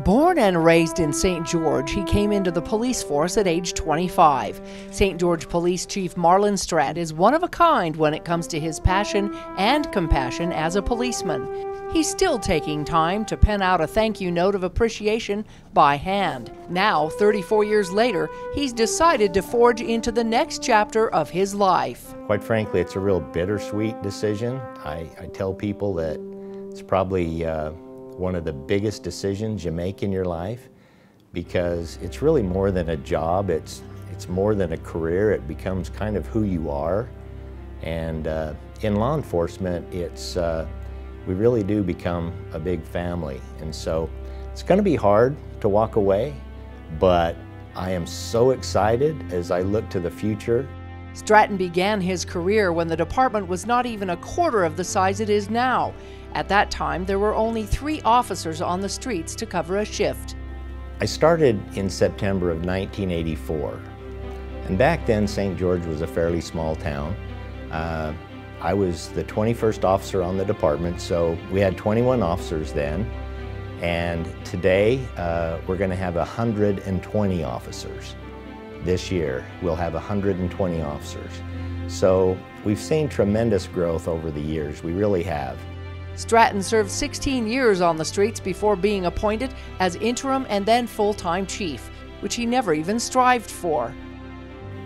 Born and raised in St. George, he came into the police force at age 25. St. George Police Chief Marlon Stratton is one of a kind when it comes to his passion and compassion as a policeman. He's still taking time to pen out a thank you note of appreciation by hand. Now, 34 years later, he's decided to forge into the next chapter of his life. Quite frankly, it's a real bittersweet decision. I tell people that it's probably one of the biggest decisions you make in your life, because it's really more than a job. It's more than a career. It becomes kind of who you are. And in law enforcement, we really do become a big family. And so it's going to be hard to walk away, but I am so excited as I look to the future. Stratton began his career when the department was not even a quarter of the size it is now. At that time, there were only 3 officers on the streets to cover a shift. I started in September of 1984. And back then, St. George was a fairly small town. I was the 21st officer on the department, so we had 21 officers then. And today, we're going to have 120 officers. This year, we'll have 120 officers. So we've seen tremendous growth over the years. We really have. Stratton served 16 years on the streets before being appointed as interim and then full-time chief, which he never even strived for.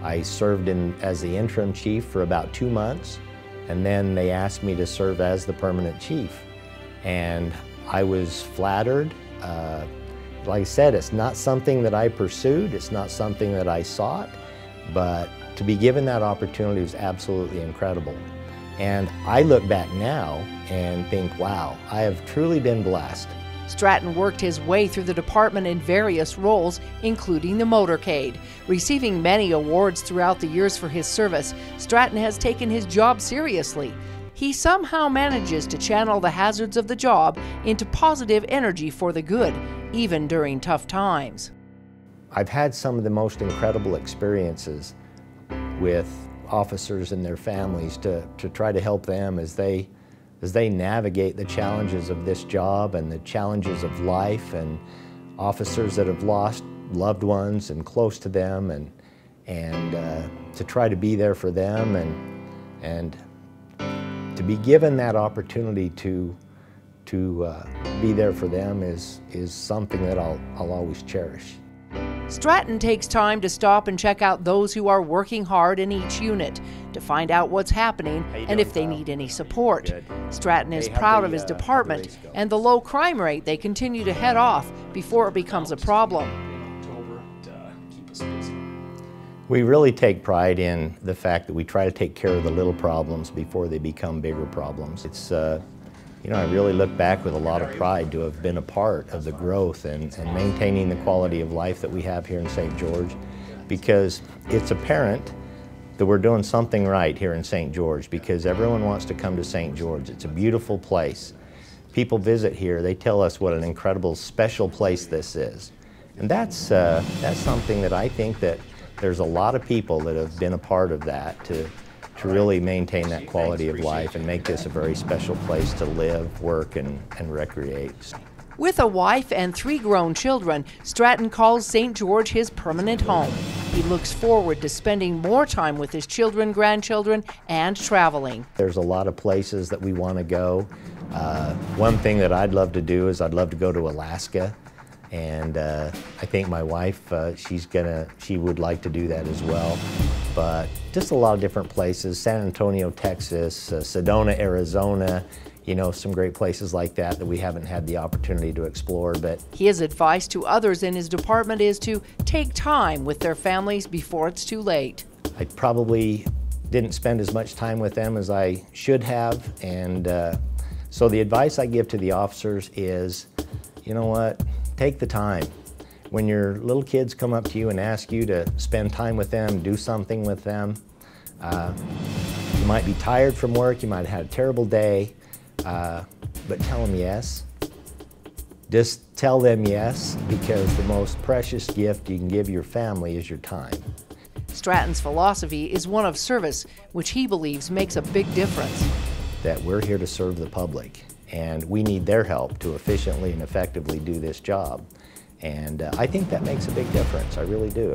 I served as the interim chief for about 2 months, and then they asked me to serve as the permanent chief. And I was flattered. Like I said, it's not something that I pursued, it's not something that I sought, but to be given that opportunity was absolutely incredible. And I look back now and think, wow, I have truly been blessed. Stratton worked his way through the department in various roles, including the motorcade. Receiving many awards throughout the years for his service, Stratton has taken his job seriously. He somehow manages to channel the hazards of the job into positive energy for the good, even during tough times. I've had some of the most incredible experiences with officers and their families to try to help them as they navigate the challenges of this job and the challenges of life, and officers that have lost loved ones and close to them, and to try to be there for them, and to be given that opportunity to be there for them is something that I'll always cherish. Stratton takes time to stop and check out those who are working hard in each unit to find out what's happening and if they need any support. Good. Stratton is proud of his department and the low crime rate they continue to head off before it becomes a problem. We really take pride in the fact that we try to take care of the little problems before they become bigger problems. It's I really look back with a lot of pride to have been a part of the growth and maintaining the quality of life that we have here in St. George, because it's apparent that we're doing something right here in St. George, because everyone wants to come to St. George. It's a beautiful place. People visit here, they tell us what an incredible, special place this is. And that's something that I think that there's a lot of people that have been a part of that to really maintain that quality of life and make this a very special place to live, work, and recreate. With a wife and 3 grown children, Stratton calls St. George his permanent home. He looks forward to spending more time with his children, grandchildren, and traveling. There's a lot of places that we want to go. One thing that I'd love to do is I'd love to go to Alaska. And I think my wife, she would like to do that as well. But just a lot of different places: San Antonio, Texas, Sedona, Arizona, some great places like that we haven't had the opportunity to explore. But his advice to others in his department is to take time with their families before it's too late. I probably didn't spend as much time with them as I should have. And so the advice I give to the officers is, you know what? Take the time. When your little kids come up to you and ask you to spend time with them, do something with them, you might be tired from work, you might have had a terrible day, but tell them yes. Just tell them yes, because the most precious gift you can give your family is your time. Stratton's philosophy is one of service, which he believes makes a big difference. That we're here to serve the public. and we need their help to efficiently and effectively do this job. And I think that makes a big difference. I really do.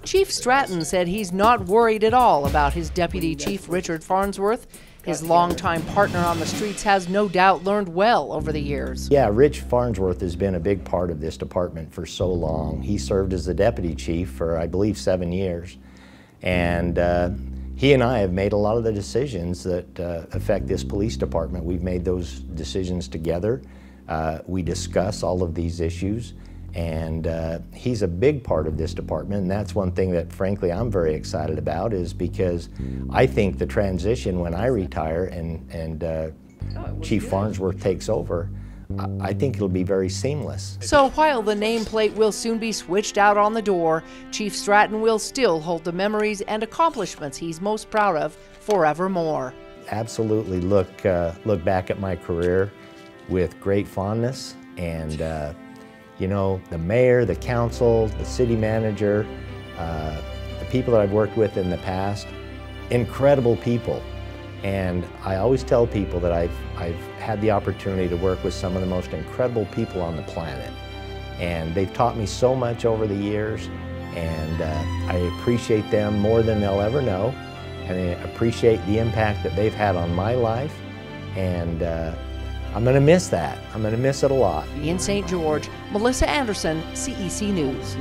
Chief Stratton said he's not worried at all about his Deputy Chief Richard Farnsworth. His longtime partner on the streets has no doubt learned well over the years. Yeah, Rich Farnsworth has been a big part of this department for so long. He served as the Deputy Chief for, I believe, 7 years. And he and I have made a lot of the decisions that affect this police department. We've made those decisions together. We discuss all of these issues. And he's a big part of this department, and that's one thing that, frankly, I'm very excited about, is because I think the transition when I retire and Chief Farnsworth takes over, I think it'll be very seamless. So while the nameplate will soon be switched out on the door, Chief Stratton will still hold the memories and accomplishments he's most proud of forevermore. Absolutely look back at my career with great fondness, and you know, the mayor, the council, the city manager, the people that I've worked with in the past, incredible people. And I always tell people that I've had the opportunity to work with some of the most incredible people on the planet. And they've taught me so much over the years, and I appreciate them more than they'll ever know. And I appreciate the impact that they've had on my life. And I'm going to miss that. I'm going to miss it a lot. In St. George, Melissa Anderson, CEC News.